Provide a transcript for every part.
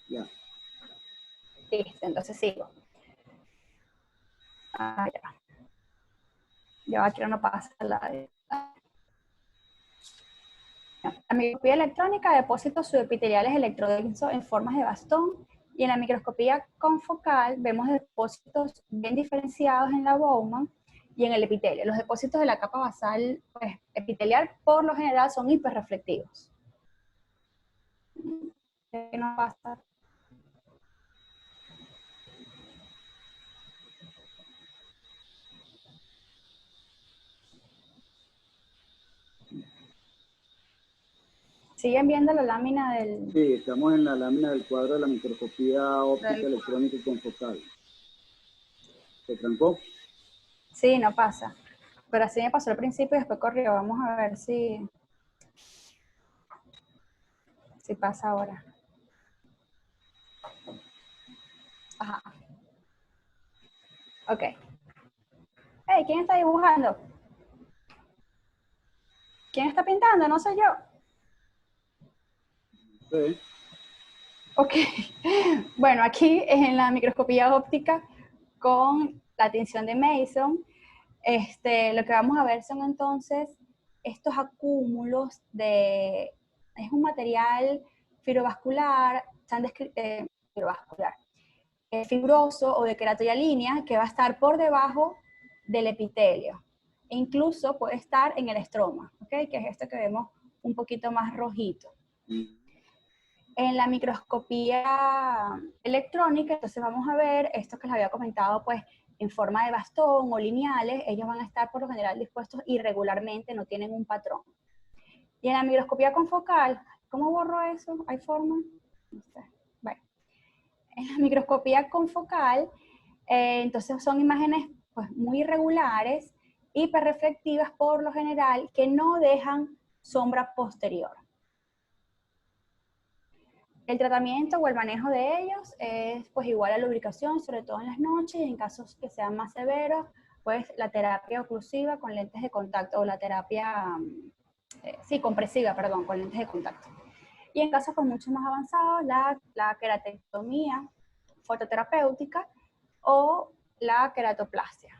Ya. Listo, entonces sigo. Ya. Ya aquí no pasa la microscopía electrónica, depósitos subepiteliales electrodensos en formas de bastón, y en la microscopía confocal vemos depósitos bien diferenciados en la Bowman y en el epitelio. Los depósitos de la capa basal pues, epitelial por lo general son hiperreflectivos. ¿Qué nos pasa? ¿Siguen viendo la lámina del...? Sí, estamos en la lámina del cuadro de la microscopía óptica electrónica confocal. ¿Se trancó? Sí, no pasa. Pero así me pasó al principio y después corrió. Vamos a ver si pasa ahora. Ajá. Ok. Hey, ¿quién está dibujando? ¿Quién está pintando? No soy yo. Sí. Ok. Bueno, aquí en la microscopía óptica con la tinción de Mason, lo que vamos a ver son entonces estos acúmulos de... Es un material fibrovascular, fibrovascular, fibroso o de queratoyalínea que va a estar por debajo del epitelio. E incluso puede estar en el estroma, ¿okay? Que es esto que vemos un poquito más rojito. En la microscopía electrónica, entonces vamos a ver estos que les había comentado, pues en forma de bastón o lineales, ellos van a estar por lo general dispuestos irregularmente, no tienen un patrón. Y en la microscopía confocal, ¿cómo borro eso? ¿Hay forma? No sé. Bueno, en la microscopía confocal, entonces son imágenes pues, muy irregulares, hiperreflectivas por lo general, que no dejan sombra posterior. El tratamiento o el manejo de ellos es pues igual a la lubricación, sobre todo en las noches, y en casos que sean más severos, pues la terapia oclusiva con lentes de contacto, o la terapia, compresiva, perdón, con lentes de contacto. Y en casos pues mucho más avanzados, la queratektomía fototerapéutica o la queratoplastia.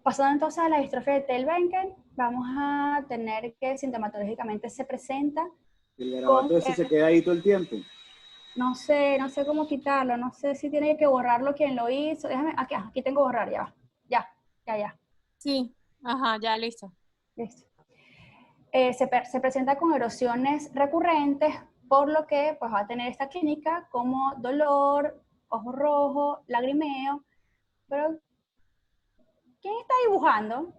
Pasando entonces a la distrofia de Thiel-Behnken, vamos a tener que sintomatológicamente se presenta El garabato ese se queda ahí todo el tiempo. No sé cómo quitarlo, no sé si tiene que borrarlo quien lo hizo. Déjame, aquí tengo borrar, ya. Sí, ajá, ya listo. Listo. Se presenta con erosiones recurrentes, por lo que pues, va a tener esta clínica como dolor, ojo rojo, lagrimeo. Pero, ¿quién está dibujando?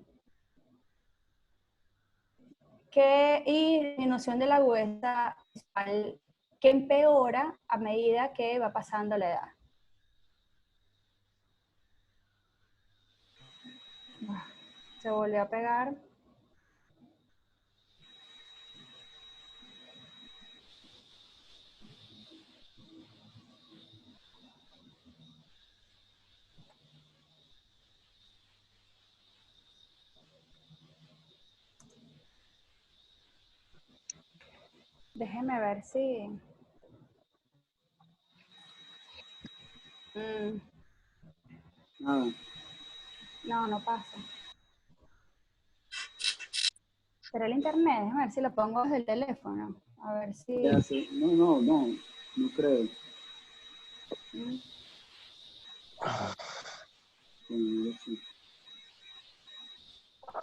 Y disminución de la agudeza visual que empeora a medida que va pasando la edad. Se volvió a pegar. Déjeme ver si... Nada. No pasa. Pero el internet, déjame ver si lo pongo desde el teléfono. A ver si... No creo.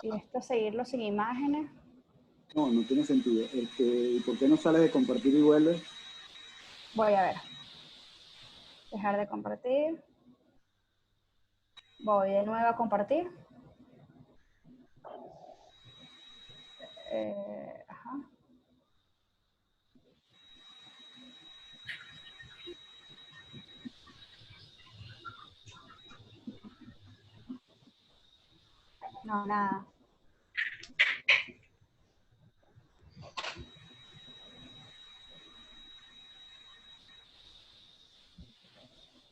Y esto seguirlo sin imágenes. No tiene sentido. ¿Y por qué no sales de compartir y vuelves? Voy a ver. Dejar de compartir. Voy de nuevo a compartir. Ajá. No, nada.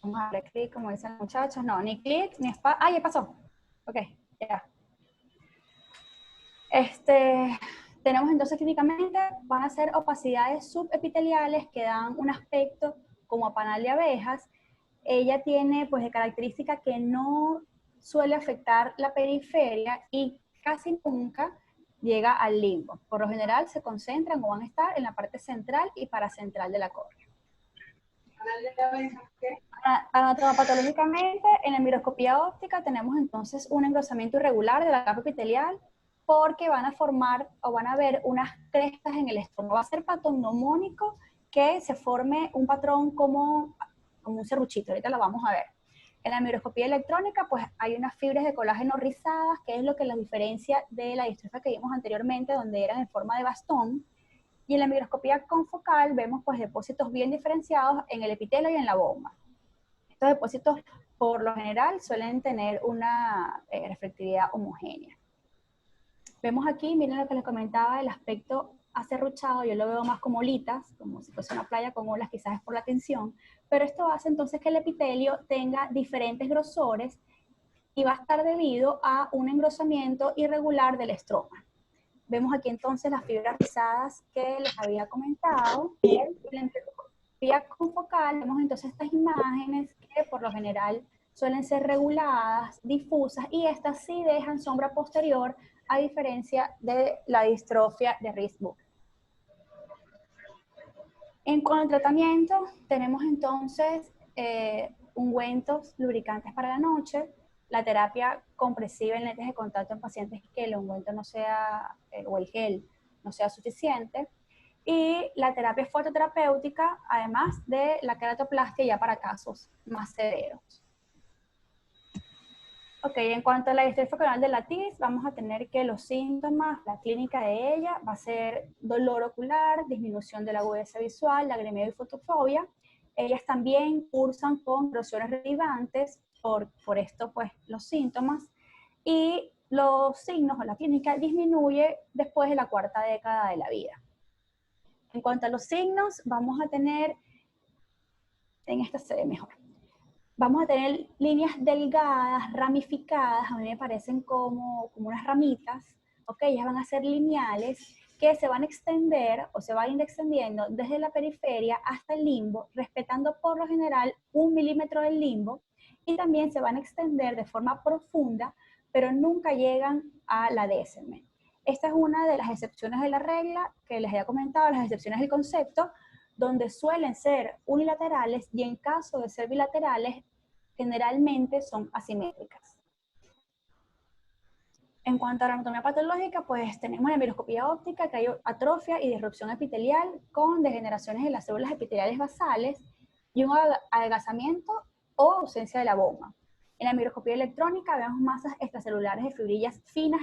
Vamos a darle clic, como dicen los muchachos. No, ni clic, ni espacio. Ah, ya pasó. Ok, ya. Tenemos entonces clínicamente, van a ser opacidades subepiteliales que dan un aspecto como a panal de abejas. Ella tiene pues de característica que no suele afectar la periferia y casi nunca llega al limbo. Por lo general se concentran o van a estar en la parte central y paracentral de la córnea. Anatomopatológicamente, en la microscopía óptica tenemos entonces un engrosamiento irregular de la capa epitelial porque van a formar o van a ver unas crestas en el estómago. Va a ser patognomónico que se forme un patrón como un serruchito. Ahorita lo vamos a ver. En la microscopía electrónica, pues hay unas fibras de colágeno rizadas, que es lo que las diferencia de la distrofia que vimos anteriormente, donde eran en forma de bastón. Y en la microscopía confocal vemos pues depósitos bien diferenciados en el epitelio y en la bomba. Estos depósitos, por lo general, suelen tener una reflectividad homogénea. Vemos aquí, miren lo que les comentaba, el aspecto acerruchado, yo lo veo más como olitas, como si fuese una playa con olas, quizás es por la tensión, pero esto hace entonces que el epitelio tenga diferentes grosores y va a estar debido a un engrosamiento irregular del estroma. Vemos aquí entonces las fibras rizadas que les había comentado. En la microscopía confocal vemos entonces estas imágenes que por lo general suelen ser reguladas, difusas, y estas sí dejan sombra posterior, a diferencia de la distrofia de Rees-Mogg. En cuanto al tratamiento, tenemos entonces ungüentos lubricantes para la noche, la terapia compresiva en lentes de contacto en pacientes que el ungüento no sea, o el gel no sea suficiente, y la terapia fototerapéutica, además de la queratoplastia ya para casos más severos. Ok, en cuanto a la distrofia corneal de la TIS, vamos a tener que los síntomas, la clínica de ella va a ser dolor ocular, disminución de la agudeza visual, lagrimeo y fotofobia. Ellas también cursan con erosiones relevantes por esto, pues, los síntomas. Y los signos o la clínica disminuye después de la cuarta década de la vida. En cuanto a los signos, vamos a tener, en esta se ve mejor, vamos a tener líneas delgadas, ramificadas, a mí me parecen como unas ramitas, ¿ok? Ellas van a ser lineales, que se van a extender o se van a ir extendiendo desde la periferia hasta el limbo, respetando por lo general 1 milímetro del limbo, y también se van a extender de forma profunda, pero nunca llegan a la décima. Esta es una de las excepciones de la regla que les había comentado, las excepciones del concepto, donde suelen ser unilaterales y en caso de ser bilaterales, generalmente son asimétricas. En cuanto a la anatomía patológica, pues tenemos la microscopía óptica, que hay atrofia y disrupción epitelial con degeneraciones de las células epiteliales basales y un adelgazamiento o ausencia de la bomba. En la microscopía electrónica vemos masas extracelulares de fibrillas finas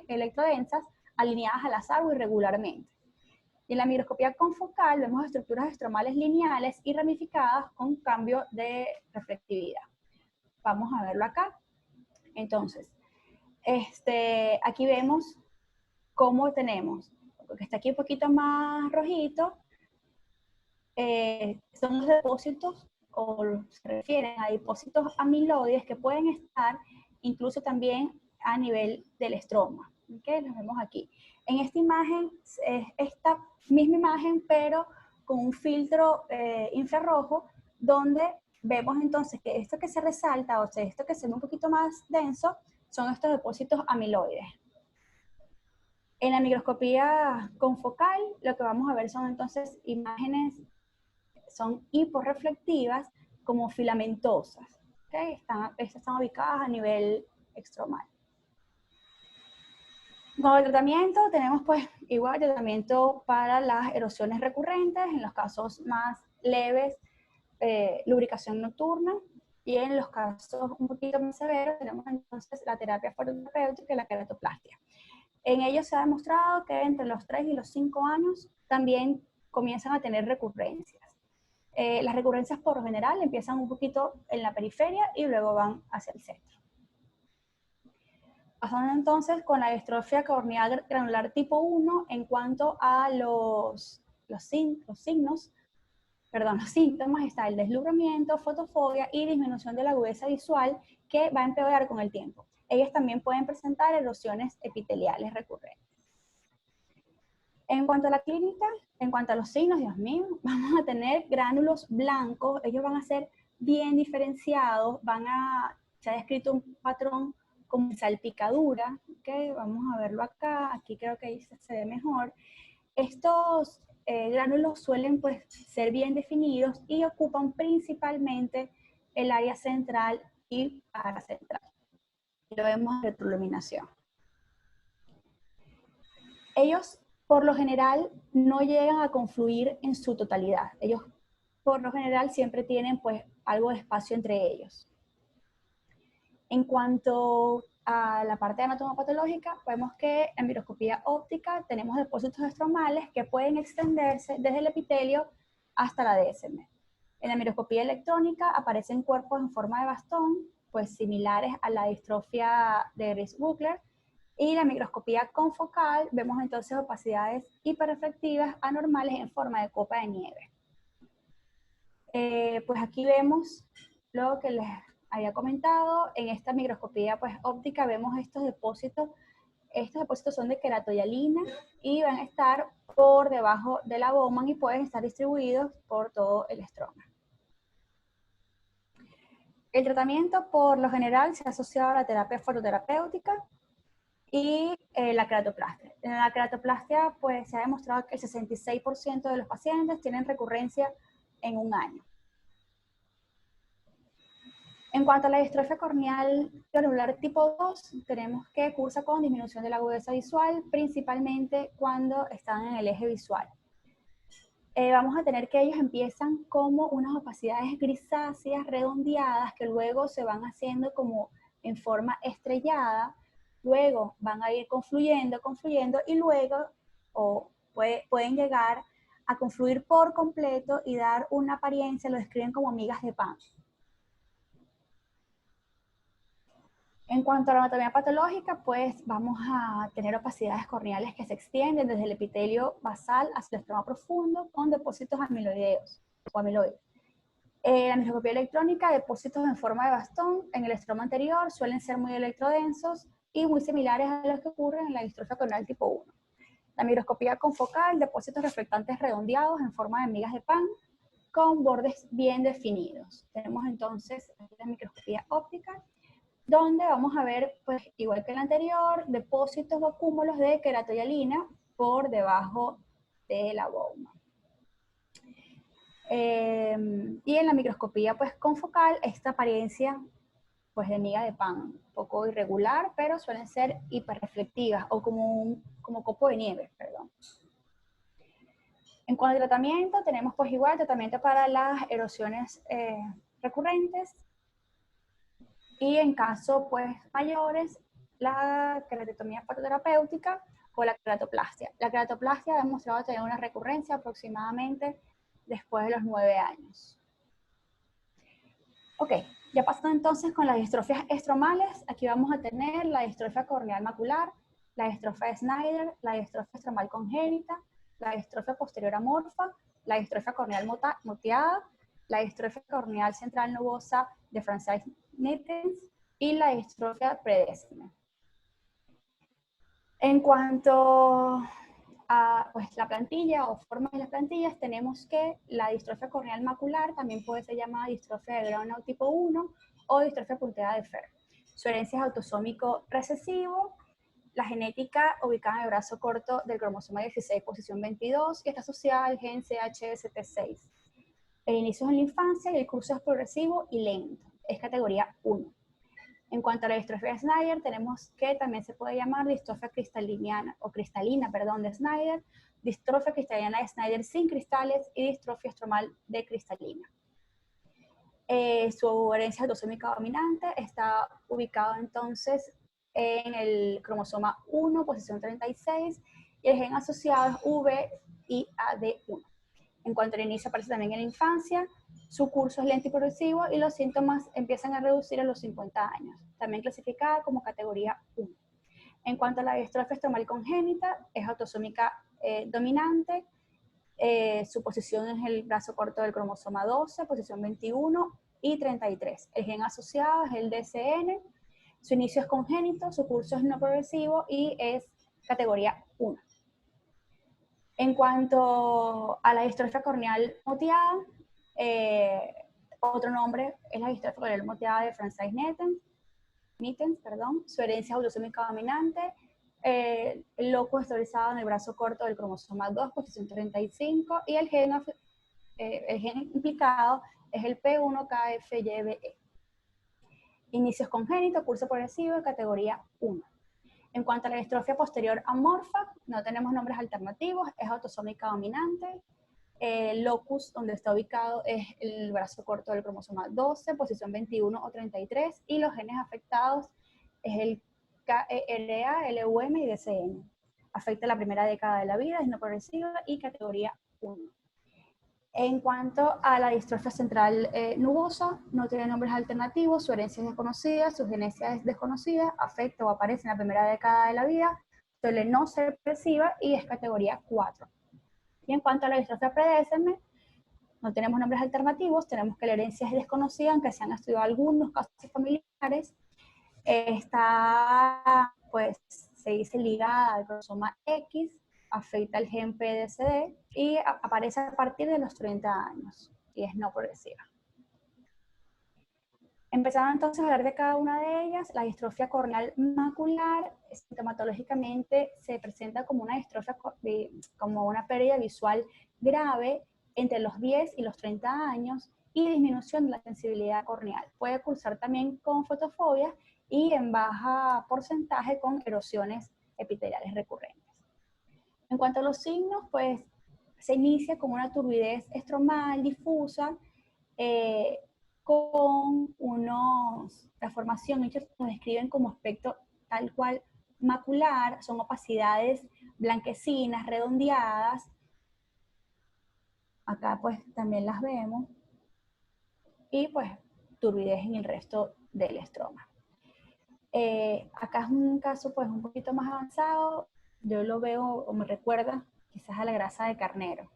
electrodensas alineadas al azar o irregularmente. Y en la microscopía confocal vemos estructuras estromales lineales y ramificadas con cambio de reflectividad. Vamos a verlo acá. Entonces, aquí vemos cómo tenemos, porque está aquí un poquito más rojito, son los depósitos, o se refieren a depósitos amiloides que pueden estar incluso también a nivel del estroma. ¿Okay? Los vemos aquí. En esta imagen es esta misma imagen, pero con un filtro infrarrojo, donde vemos entonces que esto que se resalta, o sea, esto que se ve un poquito más denso, son estos depósitos amiloides. En la microscopía confocal, lo que vamos a ver son entonces imágenes, son hiporreflectivas como filamentosas. ¿Okay? Estas están ubicadas a nivel extraomal. Con el tratamiento tenemos pues igual tratamiento para las erosiones recurrentes, en los casos más leves, lubricación nocturna, y en los casos un poquito más severos tenemos entonces la terapia fototerapéutica y la queratoplastia. En ellos se ha demostrado que entre los 3 y los 5 años también comienzan a tener recurrencias. Las recurrencias por lo general empiezan un poquito en la periferia y luego van hacia el centro. Pasando entonces con la distrofia corneal granular tipo 1 en cuanto a los síntomas, está el deslumbramiento, fotofobia y disminución de la agudeza visual, que va a empeorar con el tiempo. Ellas también pueden presentar erosiones epiteliales recurrentes. En cuanto a la clínica, en cuanto a los signos, Dios mío, vamos a tener gránulos blancos, ellos van a ser bien diferenciados, se ha descrito un patrón como salpicadura, ¿okay? Vamos a verlo acá, aquí creo que ahí se ve mejor. Estos gránulos suelen pues ser bien definidos y ocupan principalmente el área central y paracentral. Lo vemos en retroiluminación. Ellos por lo general no llegan a confluir en su totalidad. Ellos por lo general siempre tienen pues algo de espacio entre ellos. En cuanto a la parte anatomopatológica, vemos que en microscopía óptica tenemos depósitos estromales que pueden extenderse desde el epitelio hasta la DSM. En la microscopía electrónica aparecen cuerpos en forma de bastón, pues similares a la distrofia de Grace-Buckler, y la microscopía confocal vemos entonces opacidades hiperreflectivas anormales en forma de copa de nieve. Pues aquí vemos lo que les había comentado. En esta microscopía pues, óptica vemos estos depósitos. Estos depósitos son de queratohialina y van a estar por debajo de la Bowman y pueden estar distribuidos por todo el estroma. El tratamiento por lo general se ha asociado a la terapia fototerapéutica y la queratoplastia. En la queratoplastia pues, se ha demostrado que el 66% de los pacientes tienen recurrencia en un año. En cuanto a la distrofia corneal granular tipo 2, tenemos que cursa con disminución de la agudeza visual, principalmente cuando están en el eje visual. Vamos a tener que ellos empiezan como unas opacidades grisáceas redondeadas que luego se van haciendo como en forma estrellada, luego van a ir confluyendo y luego pueden llegar a confluir por completo y dar una apariencia, lo describen como migas de pan. En cuanto a la anatomía patológica, pues vamos a tener opacidades corneales que se extienden desde el epitelio basal hacia el estroma profundo con depósitos amiloideos o amiloides. La microscopía electrónica, depósitos en forma de bastón en el estroma anterior suelen ser muy electrodensos y muy similares a los que ocurren en la distrofia corneal tipo 1. La microscopía confocal, depósitos reflectantes redondeados en forma de migas de pan con bordes bien definidos. Tenemos entonces la microscopía óptica, donde vamos a ver, pues igual que el anterior, depósitos o cúmulos de queratohialina por debajo de la Bowman. Y en la microscopía pues confocal, esta apariencia pues de miga de pan, un poco irregular, pero suelen ser hiperreflectivas o como copo de nieve, perdón. En cuanto al tratamiento, tenemos pues igual tratamiento para las erosiones recurrentes, y en casos pues mayores, la queratotomía fototerapéutica o la queratoplastia. La queratoplastia ha demostrado tener una recurrencia aproximadamente después de los 9 años. Ok, ya pasando entonces con las distrofias estromales, aquí vamos a tener la distrofia corneal macular, la distrofia de Snyder, la distrofia estromal congénita, la distrofia posterior amorfa, la distrofia corneal moteada, la distrofia corneal central novosa de Francis-Nittens y la distrofia predésima. En cuanto a pues, la plantilla o formas de las plantillas, tenemos que la distrofia corneal macular también puede ser llamada distrofia de Gronau tipo 1 o distrofia punteada de Fer. Su herencia es autosómico recesivo, la genética ubicada en el brazo corto del cromosoma 16, posición 22, y está asociada al gen CHST6. El inicio es en la infancia y el curso es progresivo y lento. Es categoría 1. En cuanto a la distrofia de Snyder, tenemos que también se puede llamar distrofia cristalina de Snyder, distrofia cristalina de Snyder sin cristales y distrofia estromal de cristalina. Su herencia autosómica dominante está ubicado entonces en el cromosoma 1, posición 36, y el gen asociado es VIAD1. En cuanto al inicio aparece también en la infancia, su curso es lento y progresivo y los síntomas empiezan a reducir a los 50 años, también clasificada como categoría 1. En cuanto a la distrofia estromal congénita, es autosómica dominante, su posición es el brazo corto del cromosoma 12, posición 21 y 33. El gen asociado es el DCN, su inicio es congénito, su curso es no progresivo y es categoría 1. En cuanto a la distrofia corneal moteada, otro nombre es la distrofia corneal moteada de Francis-Nittens, su herencia autosómica dominante, el locus estabilizado en el brazo corto del cromosoma 2, posición 35, y el gen implicado es el P1KFYBE. Inicios congénitos, curso progresivo, categoría 1. En cuanto a la distrofia posterior amorfa, no tenemos nombres alternativos, es autosómica dominante. El locus donde está ubicado es el brazo corto del cromosoma 12, posición 21 o 33, y los genes afectados es el KERA, LUM y DCN. Afecta la primera década de la vida, es no progresiva y categoría 1. En cuanto a la distrofia central nubosa, no tiene nombres alternativos, su herencia es desconocida, su genesia es desconocida, afecta o aparece en la primera década de la vida, suele no ser progresiva y es categoría 4. Y en cuanto a la distrofia predéceme, no tenemos nombres alternativos, tenemos que la herencia es desconocida, aunque se han estudiado algunos casos familiares. Está, pues, se dice ligada al cromosoma X, afecta el gen PDCD y aparece a partir de los 30 años y es no progresiva. Empezando entonces a hablar de cada una de ellas, la distrofia corneal macular sintomatológicamente se presenta como una distrofia, como una pérdida visual grave entre los 10 y los 30 años y disminución de la sensibilidad corneal. Puede cursar también con fotofobia y en baja porcentaje con erosiones epiteliales recurrentes. En cuanto a los signos, pues se inicia con una turbidez estromal difusa, con la formación, ellos nos describen como aspecto tal cual macular, son opacidades blanquecinas, redondeadas, acá pues también las vemos, y pues turbidez en el resto del estroma. Acá es un caso pues un poquito más avanzado, yo lo veo o me recuerda quizás a la grasa de carnero.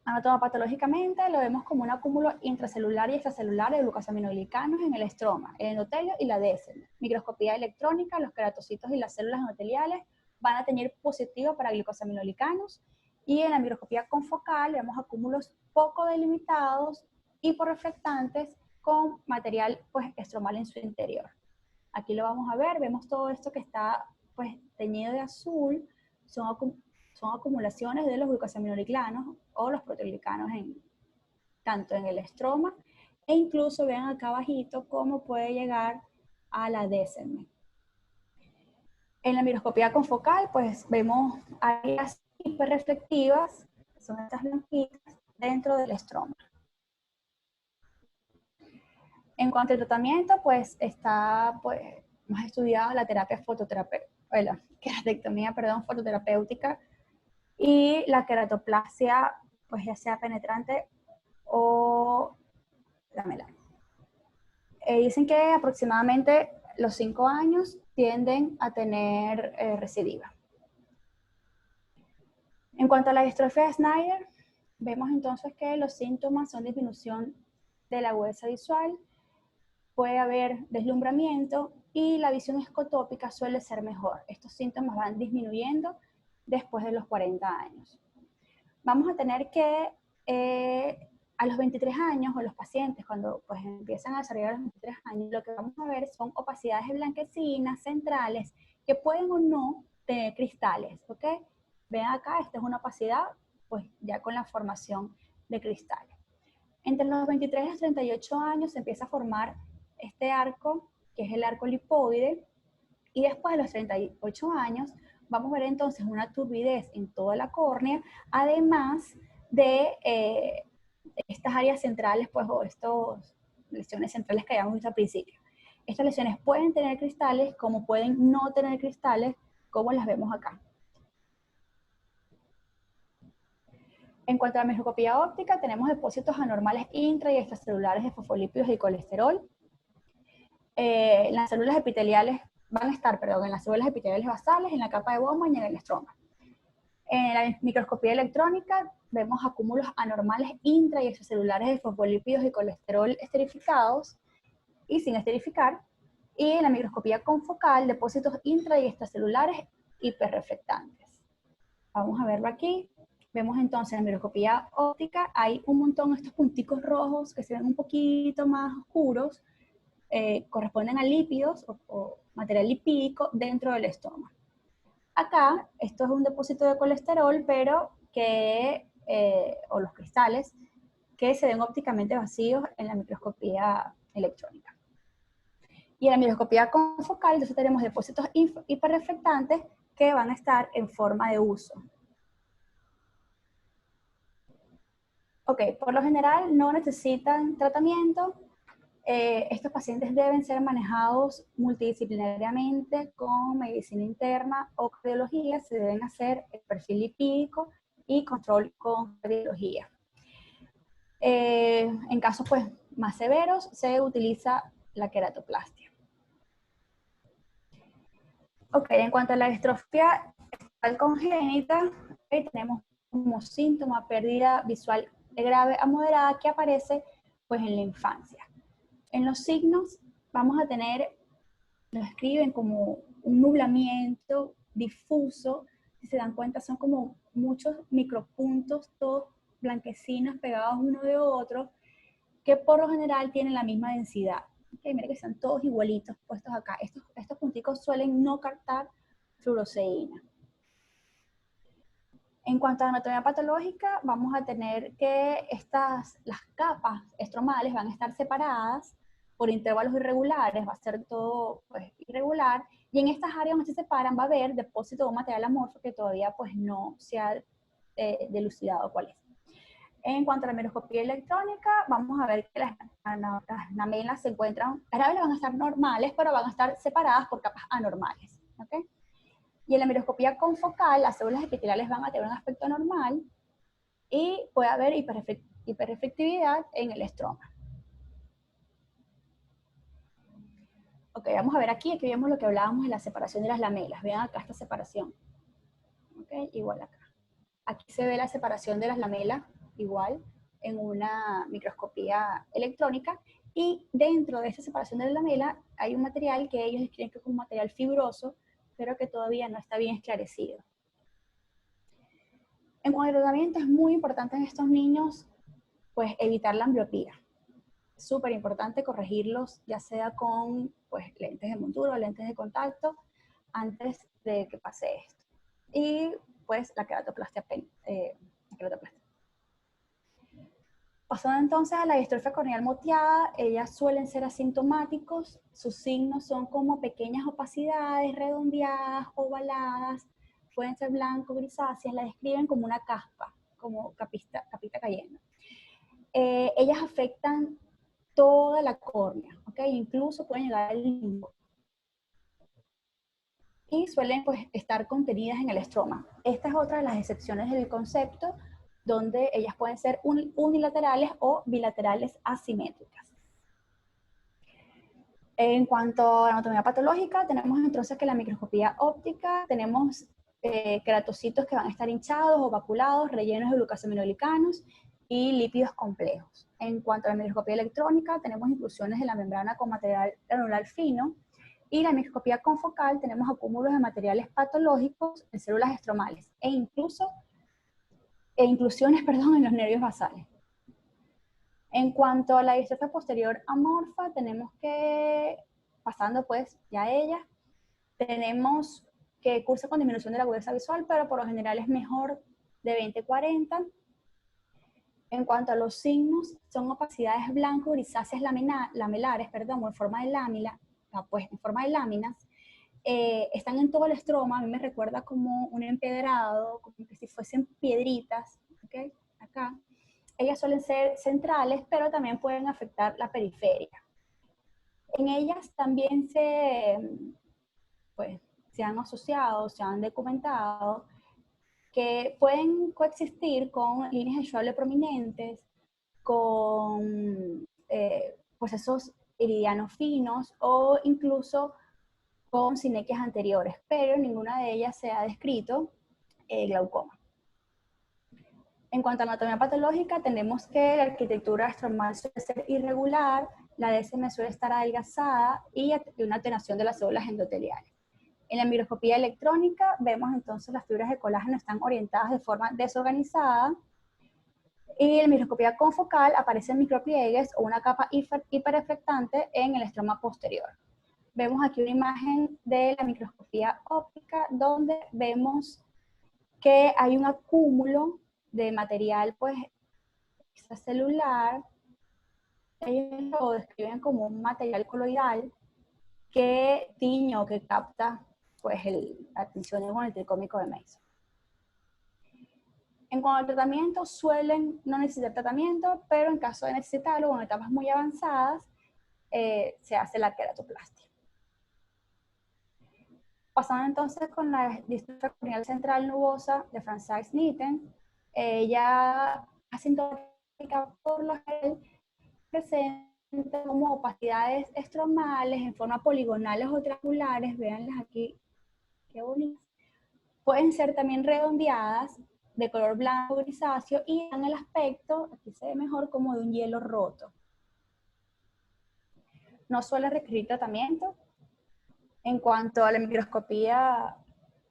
Anatomopatológicamente lo vemos como un acúmulo intracelular y extracelular de glucosaminoglicanos en el estroma, el endotelio y la décima. Microscopía electrónica, los keratocitos y las células endoteliales van a tener positivo para glucosaminoglicanos, y en la microscopía confocal vemos acúmulos poco delimitados hiporreflectantes con material pues, estromal en su interior. Aquí lo vamos a ver, vemos todo esto que está pues, teñido de azul, son acumulaciones de los glucosaminoglicanos o los proteoglicanos tanto en el estroma e incluso vean acá abajito cómo puede llegar a la décima. En la microscopía confocal pues vemos áreas hiperreflectivas, son estas blanquitas, dentro del estroma. En cuanto al tratamiento, pues está, pues, hemos estudiado la terapia la queratectomía, fototerapéutica y la queratoplasia, pues ya sea penetrante o lamelar. Dicen que aproximadamente los 5 años tienden a tener recidiva. En cuanto a la distrofia de Snyder, vemos entonces que los síntomas son disminución de la agudeza visual, puede haber deslumbramiento y la visión escotópica suele ser mejor. Estos síntomas van disminuyendo después de los 40 años. Vamos a tener que a los 23 años, o los pacientes cuando pues, empiezan a desarrollar a los 23 años, lo que vamos a ver son opacidades blanquecinas centrales que pueden o no tener cristales, ¿ok? Ven acá, esta es una opacidad pues ya con la formación de cristales. Entre los 23 y los 38 años se empieza a formar este arco, que es el arco lipoide, y después de los 38 años vamos a ver entonces una turbidez en toda la córnea, además de estas áreas centrales, pues, o estas lesiones centrales que habíamos visto al principio. Estas lesiones pueden tener cristales, como pueden no tener cristales, como las vemos acá. En cuanto a la microscopía óptica, tenemos depósitos anormales intra- y extracelulares de fosfolípidos y colesterol. Las células epiteliales van a estar, en las células epiteliales basales, en la capa de Bowman y en el estroma. En la microscopía electrónica vemos acúmulos anormales intra- y extracelulares de fosfolípidos y colesterol esterificados y sin esterificar. Y en la microscopía confocal, depósitos intra- y extracelulares hiperreflectantes. Vamos a verlo aquí. Vemos entonces en la microscopía óptica hay un montón de estos punticos rojos que se ven un poquito más oscuros, corresponden a lípidos o material lipídico dentro del estómago. Acá, esto es un depósito de colesterol, pero o los cristales, que se ven ópticamente vacíos en la microscopía electrónica. Y en la microscopía confocal, entonces tenemos depósitos hiperreflectantes que van a estar en forma de uso. Ok, por lo general no necesitan tratamiento. Estos pacientes deben ser manejados multidisciplinariamente con medicina interna o cardiología. Se deben hacer el perfil lipídico y control con cardiología. En casos pues, más severos se utiliza la queratoplastia. Ok, en cuanto a la distrofia congénita, tenemos como síntoma pérdida visual grave a moderada que aparece pues, en la infancia. En los signos vamos a tener, lo escriben como un nublamiento difuso, si se dan cuenta son como muchos micropuntos, todos blanquecinos pegados uno de otro, que por lo general tienen la misma densidad. Okay, mira que están todos igualitos puestos acá. Estos punticos suelen no captar fluoresceína. En cuanto a anatomía patológica, vamos a tener que las capas estromales van a estar separadas por intervalos irregulares, va a ser todo pues, irregular, y en estas áreas donde se separan va a haber depósito de un material amorfo que todavía pues, no se ha dilucidado cuál es. En cuanto a la microscopía electrónica, vamos a ver que las lamelas se encuentran, las lamelas van a estar normales, pero van a estar separadas por capas anormales. ¿Okay? Y en la microscopía confocal, las células epiteliales van a tener un aspecto normal y puede haber hiperreflectividad en el estroma. Ok, vamos a ver aquí vemos lo que hablábamos de la separación de las lamelas. Vean acá esta separación. Ok, igual acá. Aquí se ve la separación de las lamelas, igual, en una microscopía electrónica. Y dentro de esa separación de la lamela hay un material que ellos describen que es un material fibroso, pero que todavía no está bien esclarecido. En cuanto al tratamiento, es muy importante en estos niños pues, evitar la ambliopía. Es súper importante corregirlos, ya sea con pues, lentes de montura o lentes de contacto, antes de que pase esto. Y pues la queratoplastia. Pasando entonces a la distrofia corneal moteada, ellas suelen ser asintomáticos, sus signos son como pequeñas opacidades, redondeadas, ovaladas, pueden ser blanco, grisáceas, la describen como una caspa, como capita cayendo. Ellas afectan toda la córnea, ¿okay? Incluso pueden llegar al limbo. Y suelen pues, estar contenidas en el estroma. Esta es otra de las excepciones del concepto, donde ellas pueden ser unilaterales o bilaterales asimétricas. En cuanto a anatomía patológica, tenemos entonces que en la microscopía óptica tenemos queratocitos que van a estar hinchados o vaculados, rellenos de glucosaminoglicanos y lípidos complejos. En cuanto a la microscopía electrónica, tenemos inclusiones de la membrana con material granular fino, y la microscopía confocal tenemos acúmulos de materiales patológicos en células estromales e inclusiones en los nervios basales. En cuanto a la distrofia posterior amorfa, tenemos que, pasando pues ya a ella, tenemos que cursa con disminución de la agudeza visual, pero por lo general es mejor de 20-40. En cuanto a los signos, son opacidades blanco-grisáceas lamelares, o en forma de lámina, pues en forma de láminas, están en todo el estroma. A mí me recuerda como un empedrado, como que si fuesen piedritas, ¿okay? Acá. Ellas suelen ser centrales, pero también pueden afectar la periferia. En ellas también se han asociado, se han documentado que pueden coexistir con líneas de Schwab prominentes, con pues esos iridianos finos o incluso con sinequias anteriores, pero ninguna de ellas se ha descrito glaucoma. En cuanto a anatomía patológica, tenemos que la arquitectura estromal suele ser irregular, la DSM suele estar adelgazada y una atenuación de las células endoteliales. En la microscopía electrónica vemos entonces las fibras de colágeno están orientadas de forma desorganizada, y en la microscopía confocal aparecen micropliegues o una capa hiperreflectante en el estroma posterior. Vemos aquí una imagen de la microscopía óptica donde vemos que hay un acúmulo de material pues extracelular. Ellos lo describen como un material coloidal que tiñe o que capta pues la tinción con el tricómico de Mason. En cuanto al tratamiento, suelen no necesitar tratamiento, pero en caso de necesitarlo o en etapas muy avanzadas, se hace la queratoplastia. Pasando entonces con la distrofia corneal central nubosa de Franz-Sachs-Nieten, ella asintomática por lo general presenta como opacidades estromales en forma poligonales o triangulares, véanlas aquí, qué bonitas. Pueden ser también redondeadas, de color blanco grisáceo, y dan el aspecto, aquí se ve mejor, como de un hielo roto. No suele requerir tratamiento. En cuanto a la microscopía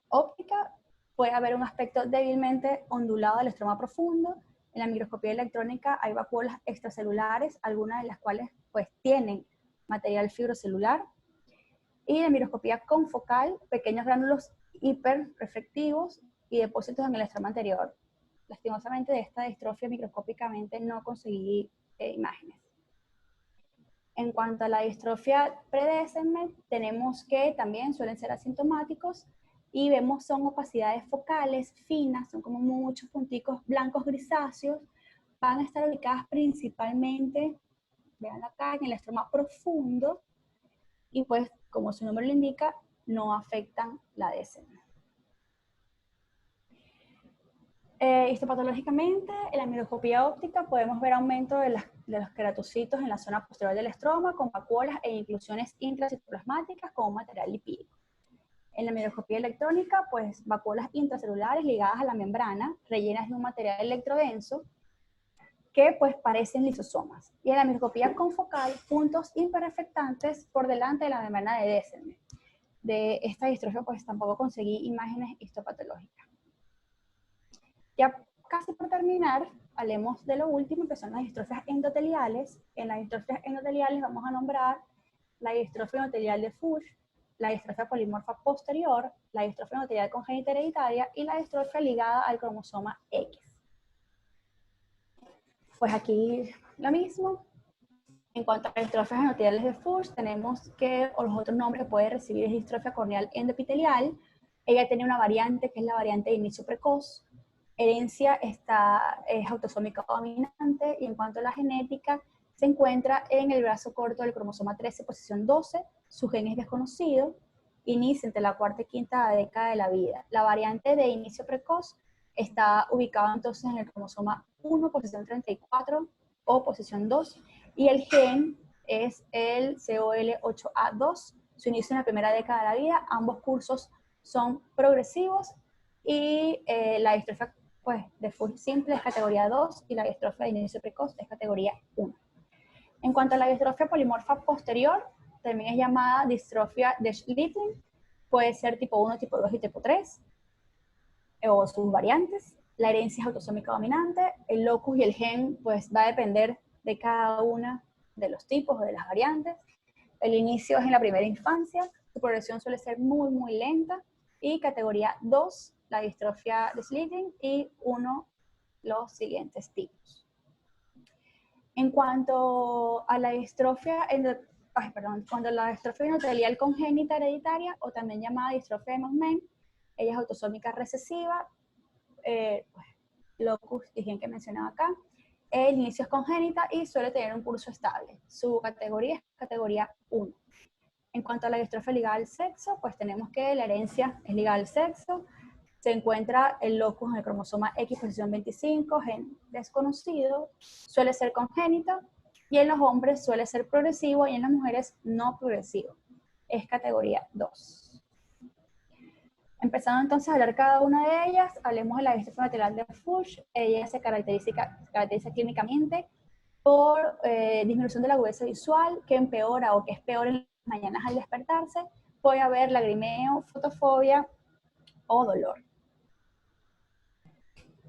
óptica, puede haber un aspecto débilmente ondulado del estroma profundo. En la microscopía electrónica hay vacuolas extracelulares, algunas de las cuales pues tienen material fibrocelular. Y en la microscopía confocal, pequeños gránulos hiperreflectivos y depósitos en el estroma anterior. Lastimosamente de esta distrofia microscópicamente no conseguí imágenes. En cuanto a la distrofia pre-Descemet, tenemos que también suelen ser asintomáticos y vemos son opacidades focales finas, son como muchos punticos blancos grisáceos, van a estar ubicadas principalmente, vean acá, en el estroma profundo, y pues como su nombre lo indica, no afectan la Descemet. Histopatológicamente, en la microscopía óptica podemos ver aumento de los queratocitos en la zona posterior del estroma con vacuolas e inclusiones intracitoplasmáticas con material lipídico. En la microscopía electrónica, pues vacuolas intracelulares ligadas a la membrana, rellenas de un material electrodenso que pues parecen lisosomas. Y en la microscopía confocal, puntos hiperreflectantes por delante de la membrana de Descemet. De esta distrofia pues tampoco conseguí imágenes histopatológicas. Ya casi por terminar, hablemos de lo último, que son las distrofias endoteliales. En las distrofias endoteliales vamos a nombrar la distrofia endotelial de Fuchs, la distrofia polimorfa posterior, la distrofia endotelial congénita hereditaria y la distrofia ligada al cromosoma X. Pues aquí lo mismo. En cuanto a las distrofias endoteliales de Fuchs, tenemos que, o los otros nombres que puede recibir es distrofia corneal endopitelial. Ella tiene una variante que es la variante de inicio precoz. Herencia es autosómica dominante, y en cuanto a la genética, se encuentra en el brazo corto del cromosoma 13, posición 12, su gen es desconocido, inicia entre la cuarta y quinta década de la vida. La variante de inicio precoz está ubicada entonces en el cromosoma 1, posición 34 o posición 2, y el gen es el COL8A2, su inicio en la primera década de la vida. Ambos cursos son progresivos, y la distrofia pues, de Fuchs simple es categoría 2 y la distrofia de inicio precoz es categoría 1. En cuanto a la distrofia polimorfa posterior, también es llamada distrofia de Schlittling, puede ser tipo 1, tipo 2 y tipo 3, o sus variantes. La herencia es autosómica dominante, el locus y el gen pues va a depender de cada una de los tipos o de las variantes. El inicio es en la primera infancia, su progresión suele ser muy, muy lenta, y categoría 2, la distrofia de Schlittling, y 1, los siguientes tipos. En cuanto a la distrofia endotelial congénita hereditaria, o también llamada distrofia de Meusmann, ella es autosómica recesiva, locus y gen que mencionaba acá. El inicio es congénita y suele tener un curso estable. Su categoría es categoría 1. En cuanto a la distrofia ligada al sexo, pues tenemos que la herencia es ligada al sexo, se encuentra el locus en el cromosoma X, posición 25, gen desconocido, suele ser congénita, y en los hombres suele ser progresivo y en las mujeres no progresivo. Es categoría 2. Empezando entonces a hablar cada una de ellas, hablemos de la distrofia lateral de Fuchs. Ella se caracteriza clínicamente por disminución de la agudeza visual, que empeora o que es peor en las mañanas al despertarse, puede haber lagrimeo, fotofobia o dolor.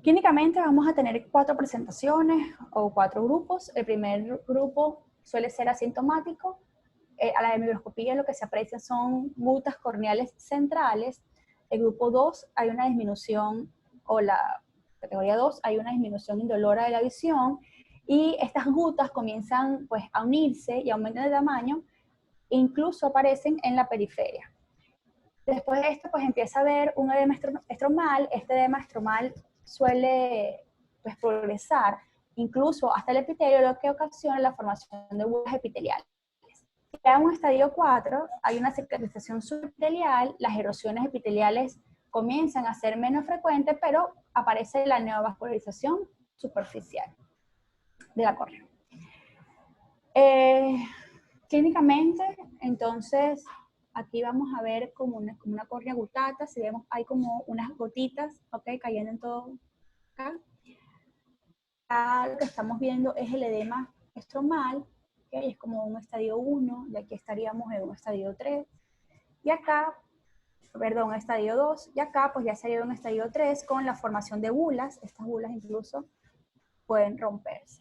Clínicamente vamos a tener 4 presentaciones o 4 grupos. El primer grupo suele ser asintomático. A la microscopía lo que se aprecia son gutas corneales centrales. El grupo 2 hay una disminución, o la categoría 2 hay una disminución indolora de la visión, y estas gutas comienzan pues a unirse y aumentan de tamaño, e incluso aparecen en la periferia. Después de esto pues empieza a haber un edema estromal. Este edema estromal suele pues progresar incluso hasta el epitelio, lo que ocasiona la formación de bulas epiteliales. Ya en un estadio 4 hay una cicatrización subepitelial, las erosiones epiteliales comienzan a ser menos frecuentes, pero aparece la neovascularización superficial de la córnea. Clínicamente, entonces, aquí vamos a ver como una córnea gutata. Si vemos, hay como unas gotitas, ¿ok? Cayendo en todo acá. Acá lo que estamos viendo es el edema estromal, ¿okay? Es como un estadio 1, y aquí estaríamos en un estadio 3. Y acá, perdón, estadio 2, y acá pues ya sería un estadio 3 con la formación de bulas. Estas bulas incluso pueden romperse.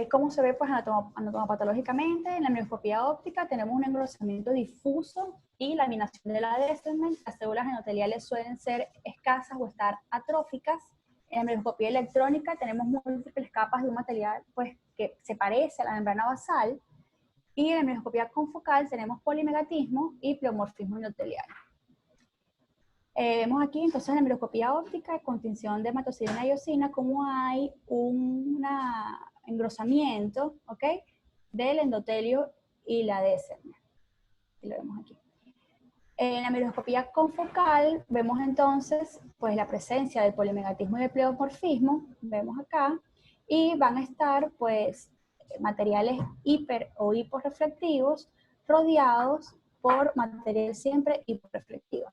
¿Cómo se ve pues anatomopatológicamente? En la microscopía óptica tenemos un engrosamiento difuso y laminación de la Descemet. Las células endoteliales suelen ser escasas o estar atróficas. En la microscopía electrónica tenemos múltiples capas de un material pues, que se parece a la membrana basal. Y en la microscopía confocal tenemos polimegatismo y pleomorfismo endotelial. Vemos aquí entonces en la microscopía óptica con tinción de hematocilina y eosina cómo hay un engrosamiento, ¿ok?, del endotelio y la Descemet. Y lo vemos aquí. En la microscopía confocal vemos entonces pues la presencia del polimegatismo y del pleomorfismo, vemos acá, y van a estar pues materiales hiper o hiporreflectivos rodeados por material siempre hiporreflectivo.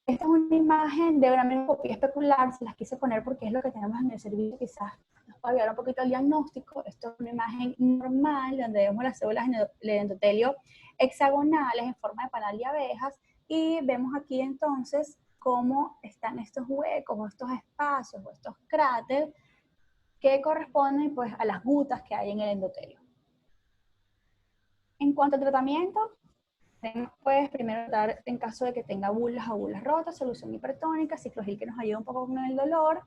Esta es una imagen de una microscopía especular, se las quise poner porque es lo que tenemos en el servicio, quizás nos puede ayudar un poquito el diagnóstico. Esto es una imagen normal donde vemos las células del endotelio hexagonales en forma de panal de abejas, y vemos aquí entonces cómo están estos huecos o estos espacios o estos cráteres que corresponden pues a las gutas que hay en el endotelio. En cuanto al tratamiento, pues primero tratar en caso de que tenga bulas o bulas rotas, solución hipertónica, ciclogel que nos ayuda un poco con el dolor,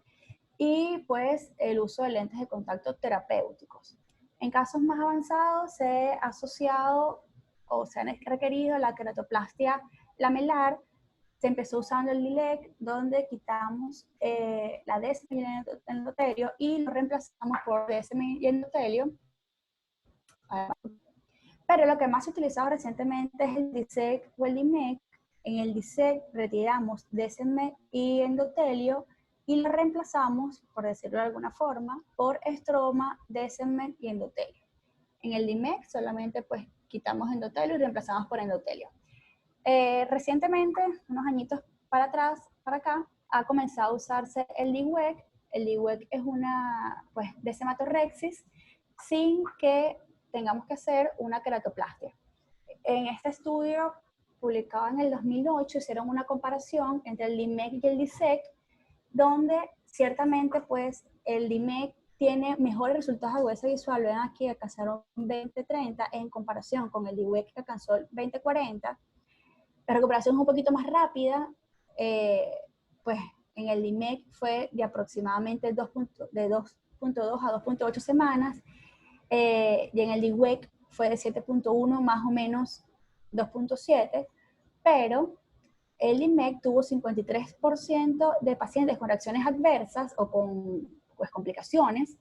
y pues el uso de lentes de contacto terapéuticos. En casos más avanzados se ha asociado o se ha requerido la queratoplastia lamelar. Se empezó usando el LILEC, donde quitamos la Descemet y el endotelio y lo reemplazamos por Descemet y endotelio. Pero lo que más se ha utilizado recientemente es el DISEC o el DIMEC. En el DISEC retiramos Descemet y endotelio y lo reemplazamos, por decirlo de alguna forma, por estroma, Descemet y endotelio. En el DIMEC solamente pues quitamos endotelio y reemplazamos por endotelio. Recientemente, unos añitos para atrás, para acá, ha comenzado a usarse el DIWEC. El DIWEC es una pues, desematorrexis sin que tengamos que hacer una queratoplastia. En este estudio, publicado en el 2008, hicieron una comparación entre el DIMEC y el DISEC, donde ciertamente pues, el DIMEC tiene mejores resultados de agudeza visual. Ven aquí, alcanzaron 20-30 en comparación con el DIWEC que alcanzó 20-40. La recuperación es un poquito más rápida, pues en el DIMEC fue de aproximadamente de 2.2 a 2.8 semanas, y en el DIWEC fue de 7.1 más o menos 2.7, pero el DIMEC tuvo 53% de pacientes con reacciones adversas o con pues, complicaciones,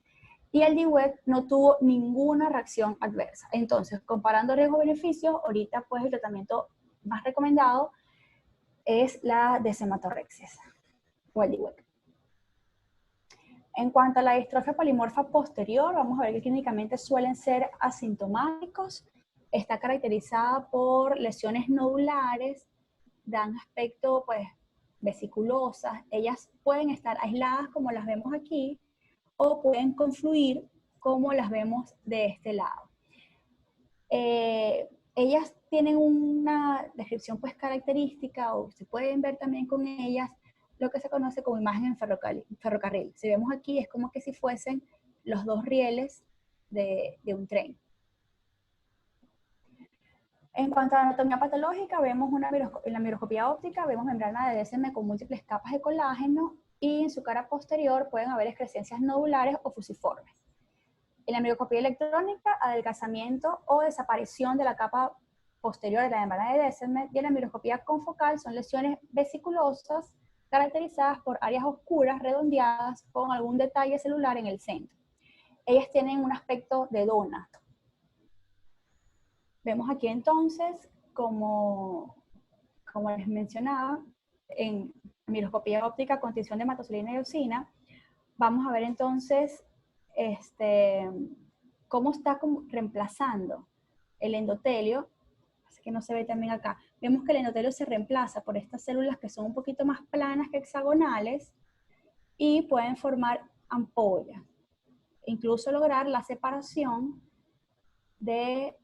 y el DIWEC no tuvo ninguna reacción adversa. Entonces, comparando riesgo-beneficio, ahorita pues el tratamiento más recomendado es la desematorrexis o el DIWEC. En cuanto a la distrofia polimorfa posterior, vamos a ver que clínicamente suelen ser asintomáticos. Está caracterizada por lesiones nodulares, dan aspecto pues vesiculosas. Ellas pueden estar aisladas como las vemos aquí o pueden confluir como las vemos de este lado. Ellas tienen una descripción pues característica, o se pueden ver también con ellas lo que se conoce como imagen en ferrocarril. Si vemos aquí es como que si fuesen los dos rieles de un tren. En cuanto a la anatomía patológica, vemos en la microscopía óptica, vemos membrana de DSM con múltiples capas de colágeno y en su cara posterior pueden haber excrescencias nodulares o fusiformes. En la microscopía electrónica, adelgazamiento o desaparición de la capa posterior de la membrana de DSM, y en la microscopía confocal son lesiones vesiculosas caracterizadas por áreas oscuras redondeadas con algún detalle celular en el centro. Ellas tienen un aspecto de dona. Vemos aquí entonces, como les mencionaba, en microscopía óptica con tinción de hematoxilina y eosina, vamos a ver entonces cómo está reemplazando el endotelio, así que no se ve también acá. Vemos que el endotelio se reemplaza por estas células que son un poquito más planas que hexagonales y pueden formar ampollas, incluso lograr la separación de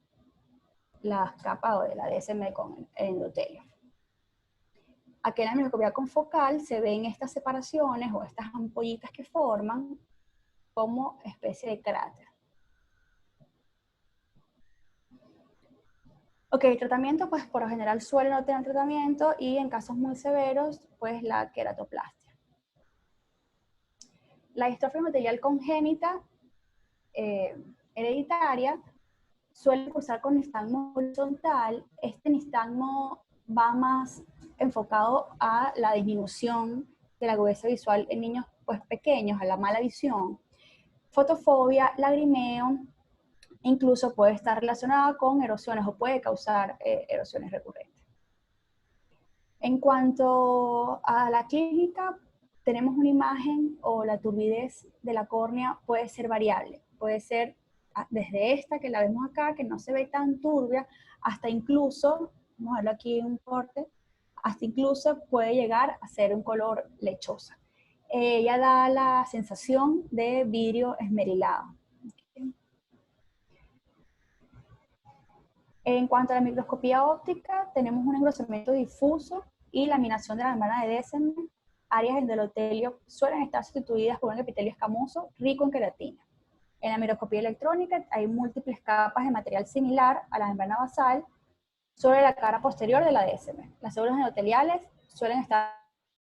las capas de la DSM con el endotelio. Aquí en la microscopía confocal se ven estas separaciones o estas ampollitas que forman como especie de cráter. Ok, el tratamiento, pues por lo general suele no tener tratamiento y en casos muy severos, pues la queratoplastia. La distrofia endotelial congénita hereditaria suele cursar con nistagmo horizontal. Este nistagmo va más enfocado a la disminución de la agudeza visual en niños pues pequeños, a la mala visión. Fotofobia, lagrimeo, incluso puede estar relacionada con erosiones o puede causar erosiones recurrentes. En cuanto a la clínica, tenemos una imagen o la turbidez de la córnea puede ser variable. Puede ser desde esta que la vemos acá, que no se ve tan turbia, hasta incluso, vamos a verlo aquí en un corte, hasta incluso puede llegar a ser un color lechosa. Ella da la sensación de vidrio esmerilado. En cuanto a la microscopía óptica, tenemos un engrosamiento difuso y laminación de la membrana de DSM. Áreas del endotelio suelen estar sustituidas por un epitelio escamoso rico en queratina. En la microscopía electrónica hay múltiples capas de material similar a la membrana basal sobre la cara posterior de la DSM. Las células endoteliales suelen estar